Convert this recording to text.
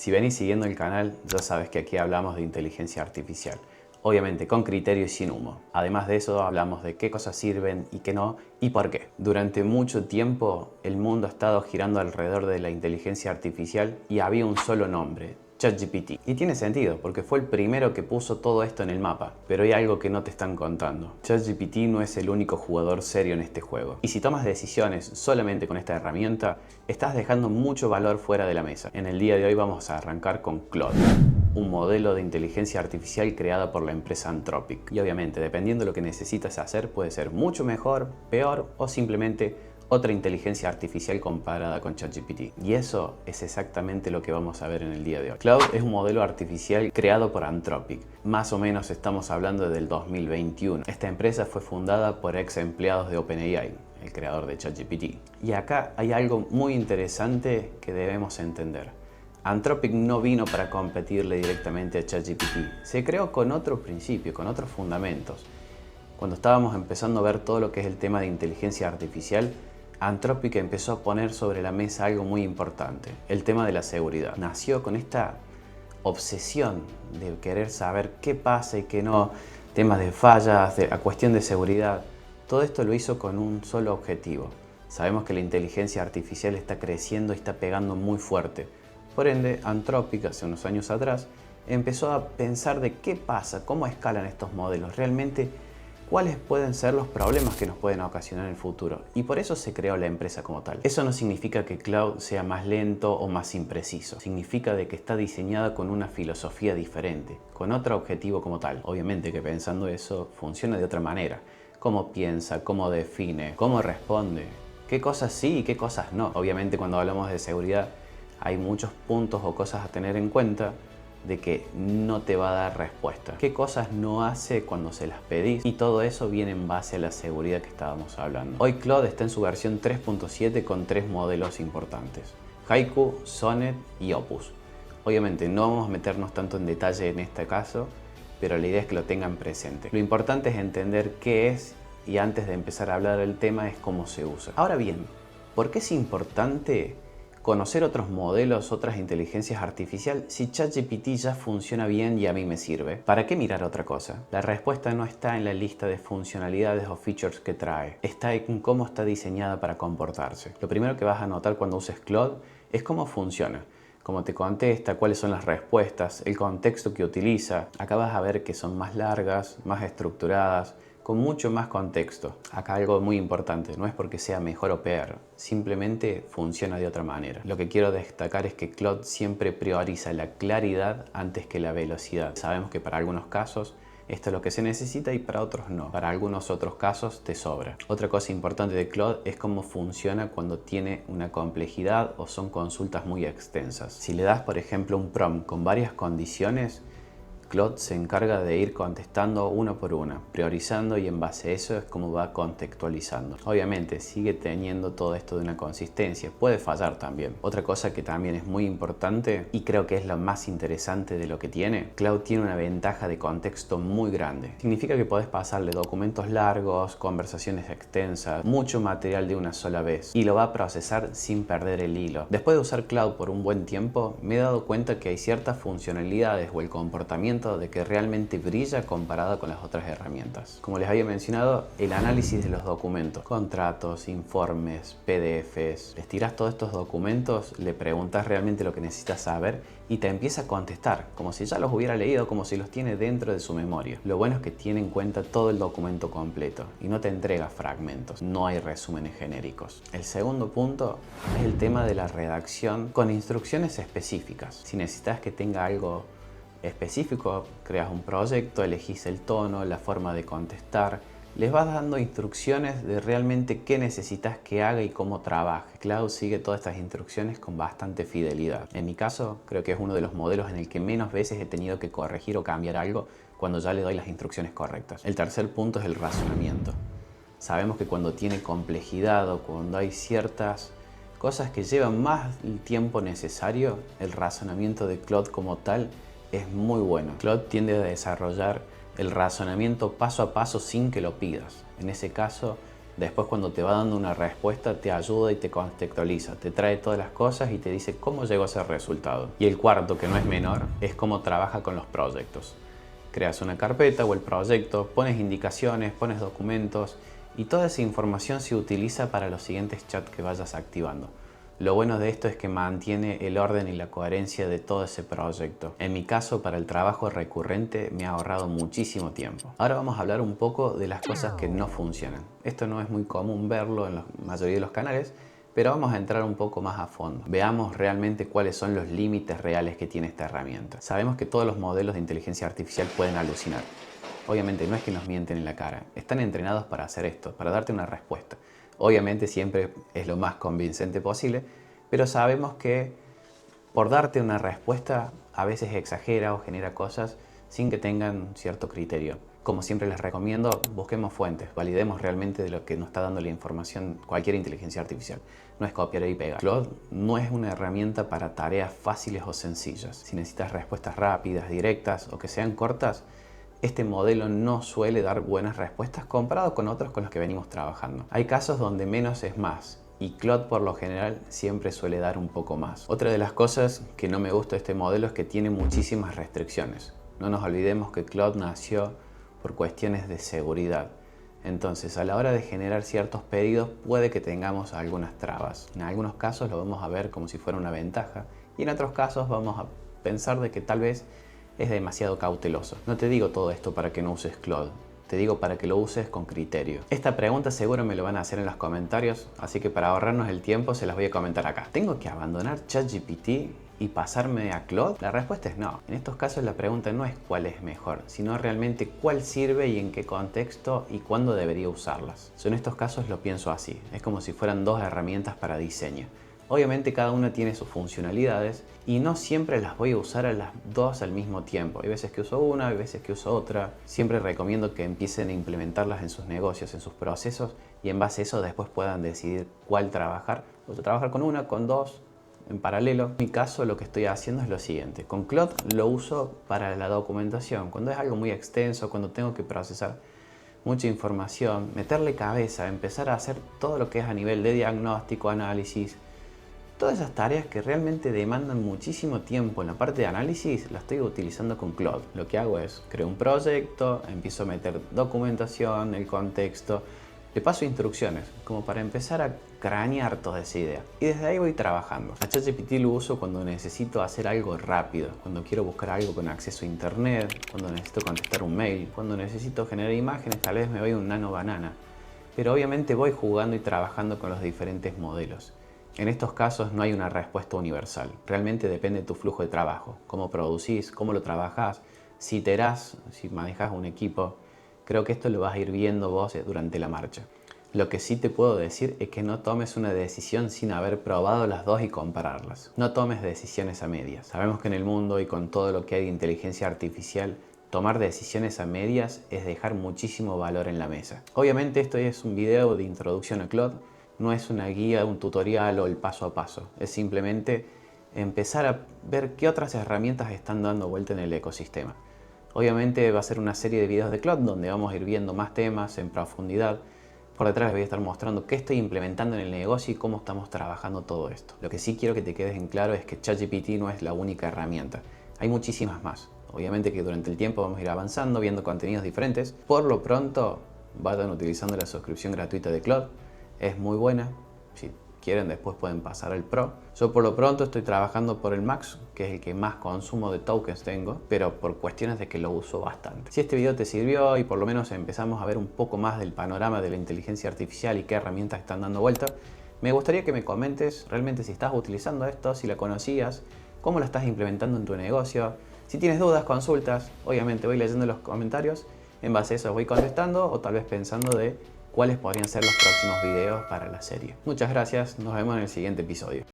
Si venís siguiendo el canal, ya sabes que aquí hablamos de inteligencia artificial. Obviamente con criterio y sin humo. Además de eso hablamos de qué cosas sirven y qué no y por qué. Durante mucho tiempo el mundo ha estado girando alrededor de la inteligencia artificial y había un solo nombre: ChatGPT. Y tiene sentido porque fue el primero que puso todo esto en el mapa. Pero hay algo que no te están contando. ChatGPT no es el único jugador serio en este juego. Y si tomas decisiones solamente con esta herramienta, estás dejando mucho valor fuera de la mesa. En el día de hoy vamos a arrancar con Claude, un modelo de inteligencia artificial creada por la empresa Anthropic. Y obviamente, dependiendo de lo que necesitas hacer, puede ser mucho mejor, peor o simplemente otra inteligencia artificial comparada con ChatGPT. Y eso es exactamente lo que vamos a ver en el día de hoy. Claude es un modelo artificial creado por Anthropic. Más o menos estamos hablando del 2021. Esta empresa fue fundada por ex empleados de OpenAI, el creador de ChatGPT. Y acá hay algo muy interesante que debemos entender. Anthropic no vino para competirle directamente a ChatGPT. Se creó con otro principio, con otros fundamentos. Cuando estábamos empezando a ver todo lo que es el tema de inteligencia artificial, Anthropic empezó a poner sobre la mesa algo muy importante: el tema de la seguridad. Nació con esta obsesión de querer saber qué pasa y qué no, temas de fallas, a cuestión de seguridad. Todo esto lo hizo con un solo objetivo. Sabemos que la inteligencia artificial está creciendo y está pegando muy fuerte. Por ende, Anthropic, hace unos años atrás, empezó a pensar de qué pasa, cómo escalan estos modelos, realmente cuáles pueden ser los problemas que nos pueden ocasionar en el futuro. Y por eso se creó la empresa como tal. Eso no significa que Claude sea más lento o más impreciso. Significa de que está diseñada con una filosofía diferente, con otro objetivo como tal. Obviamente que pensando eso, funciona de otra manera. Cómo piensa, cómo define, cómo responde, qué cosas sí y qué cosas no. Obviamente cuando hablamos de seguridad, hay muchos puntos o cosas a tener en cuenta de que no te va a dar respuesta. ¿Qué cosas no hace cuando se las pedís? Y todo eso viene en base a la seguridad que estábamos hablando. Hoy Claude está en su versión 3.7 con 3 modelos importantes: Haiku, Sonnet y Opus. Obviamente no vamos a meternos tanto en detalle en este caso, pero la idea es que lo tengan presente. Lo importante es entender qué es, y antes de empezar a hablar del tema es cómo se usa. Ahora bien, ¿por qué es importante conocer otros modelos, otras inteligencias artificiales, si ChatGPT ya funciona bien y a mí me sirve? ¿Para qué mirar otra cosa? La respuesta no está en la lista de funcionalidades o features que trae, está en cómo está diseñada para comportarse. Lo primero que vas a notar cuando uses Claude es cómo funciona, cómo te contesta, cuáles son las respuestas, el contexto que utiliza. Acá vas a ver que son más largas, más estructuradas, con mucho más contexto. Acá algo muy importante, no es porque sea mejor o peor, simplemente funciona de otra manera. Lo que quiero destacar es que Claude siempre prioriza la claridad antes que la velocidad. Sabemos que para algunos casos esto es lo que se necesita y para otros no. Para algunos otros casos te sobra. Otra cosa importante de Claude es cómo funciona cuando tiene una complejidad o son consultas muy extensas. Si le das, por ejemplo, un prompt con varias condiciones, Claude se encarga de ir contestando una por una, priorizando, y en base a eso es como va contextualizando. Obviamente sigue teniendo todo esto de una consistencia, puede fallar también. Otra cosa que también es muy importante y creo que es la más interesante de lo que tiene, Claude tiene una ventaja de contexto muy grande. Significa que podés pasarle documentos largos, conversaciones extensas, mucho material de una sola vez, y lo va a procesar sin perder el hilo. Después de usar Claude por un buen tiempo, me he dado cuenta que hay ciertas funcionalidades o el comportamiento de que realmente brilla comparado con las otras herramientas. Como les había mencionado, el análisis de los documentos, contratos, informes, PDFs. Les tirás todos estos documentos, le preguntas realmente lo que necesitas saber y te empieza a contestar, como si ya los hubiera leído, como si los tiene dentro de su memoria. Lo bueno es que tiene en cuenta todo el documento completo y no te entrega fragmentos, no hay resúmenes genéricos. El segundo punto es el tema de la redacción con instrucciones específicas. Si necesitas que tenga algo específico, creas un proyecto, elegís el tono, la forma de contestar, les vas dando instrucciones de realmente qué necesitas que haga y cómo trabaje. Claude sigue todas estas instrucciones con bastante fidelidad. En mi caso, creo que es uno de los modelos en el que menos veces he tenido que corregir o cambiar algo cuando ya le doy las instrucciones correctas. El tercer punto es el razonamiento. Sabemos que cuando tiene complejidad o cuando hay ciertas cosas que llevan más el tiempo necesario, el razonamiento de Claude como tal es muy bueno. Claude tiende a desarrollar el razonamiento paso a paso sin que lo pidas. En ese caso, Después cuando te va dando una respuesta te ayuda y te contextualiza, te trae todas las cosas y te dice cómo llegó a ese resultado. Y el cuarto, que no es menor, es cómo trabaja con los proyectos. Creas una carpeta o el proyecto, pones indicaciones, pones documentos y toda esa información se utiliza para los siguientes chats que vayas activando. Lo bueno de esto es que mantiene el orden y la coherencia de todo ese proyecto. En mi caso, para el trabajo recurrente me ha ahorrado muchísimo tiempo. Ahora vamos a hablar un poco de las cosas que no funcionan. Esto no es muy común verlo en la mayoría de los canales, pero vamos a entrar un poco más a fondo. Veamos realmente cuáles son los límites reales que tiene esta herramienta. Sabemos que todos los modelos de inteligencia artificial pueden alucinar. Obviamente no es que nos mienten en la cara. Están entrenados para hacer esto, para darte una respuesta. Obviamente siempre es lo más convincente posible, pero sabemos que por darte una respuesta a veces exagera o genera cosas sin que tengan cierto criterio. Como siempre les recomiendo, busquemos fuentes, validemos realmente de lo que nos está dando la información cualquier inteligencia artificial. No es copiar y pegar. Claude no es una herramienta para tareas fáciles o sencillas. Si necesitas respuestas rápidas, directas o que sean cortas, este modelo no suele dar buenas respuestas comparado con otros con los que venimos trabajando. Hay casos donde menos es más y Claude por lo general siempre suele dar un poco más. Otra de las cosas que no me gusta de este modelo es que tiene muchísimas restricciones. No nos olvidemos que Claude nació por cuestiones de seguridad. Entonces, a la hora de generar ciertos pedidos puede que tengamos algunas trabas. En algunos casos lo vamos a ver como si fuera una ventaja y en otros casos vamos a pensar de que tal vez es demasiado cauteloso. No te digo todo esto para que no uses Claude, te digo para que lo uses con criterio. Esta pregunta seguro me lo van a hacer en los comentarios, así que para ahorrarnos el tiempo se las voy a comentar acá. ¿Tengo que abandonar ChatGPT y pasarme a Claude? La respuesta es no. En estos casos la pregunta no es cuál es mejor, sino realmente cuál sirve y en qué contexto y cuándo debería usarlas. Yo en estos casos lo pienso así, es como si fueran dos herramientas para diseño. Obviamente cada una tiene sus funcionalidades y no siempre las voy a usar a las dos al mismo tiempo. Hay veces que uso una, hay veces que uso otra. Siempre recomiendo que empiecen a implementarlas en sus negocios, en sus procesos y en base a eso después puedan decidir cuál trabajar. O trabajar con una, con dos, en paralelo. En mi caso lo que estoy haciendo es lo siguiente. Con Claude lo uso para la documentación. Cuando es algo muy extenso, cuando tengo que procesar mucha información, meterle cabeza, empezar a hacer todo lo que es a nivel de diagnóstico, análisis. Todas esas tareas que realmente demandan muchísimo tiempo en la parte de análisis, la estoy utilizando con Claude. Lo que hago es, creo un proyecto, empiezo a meter documentación, el contexto, le paso instrucciones, como para empezar a cranear toda esa idea. Y desde ahí voy trabajando. A ChatGPT lo uso cuando necesito hacer algo rápido, cuando quiero buscar algo con acceso a internet, cuando necesito contestar un mail, cuando necesito generar imágenes, tal vez me voy a un nano banana. Pero obviamente voy jugando y trabajando con los diferentes modelos. En estos casos no hay una respuesta universal. Realmente depende de tu flujo de trabajo. Cómo producís, cómo lo trabajás, si iterás, si manejas un equipo. Creo que esto lo vas a ir viendo vos durante la marcha. Lo que sí te puedo decir es que no tomes una decisión sin haber probado las dos y compararlas. No tomes decisiones a medias. Sabemos que en el mundo y con todo lo que hay de inteligencia artificial, tomar decisiones a medias es dejar muchísimo valor en la mesa. Obviamente esto es un video de introducción a Claude. No es una guía, un tutorial o el paso a paso. Es simplemente empezar a ver qué otras herramientas están dando vuelta en el ecosistema. Obviamente va a ser una serie de videos de Claude donde vamos a ir viendo más temas en profundidad. Por detrás les voy a estar mostrando qué estoy implementando en el negocio y cómo estamos trabajando todo esto. Lo que sí quiero que te quedes en claro es que ChatGPT no es la única herramienta. Hay muchísimas más. Obviamente que durante el tiempo vamos a ir avanzando, viendo contenidos diferentes. Por lo pronto, vayan utilizando la suscripción gratuita de Claude. Es muy buena, si quieren después pueden pasar al Pro. Yo por lo pronto estoy trabajando por el Max, que es el que más consumo de tokens tengo, pero por cuestiones de que lo uso bastante. Si este video te sirvió y por lo menos empezamos a ver un poco más del panorama de la inteligencia artificial y qué herramientas están dando vuelta, me gustaría que me comentes realmente si estás utilizando esto, si la conocías, cómo lo estás implementando en tu negocio. Si tienes dudas, consultas, obviamente voy leyendo los comentarios, en base a eso voy contestando o tal vez pensando de cuáles podrían ser los próximos videos para la serie. Muchas gracias, nos vemos en el siguiente episodio.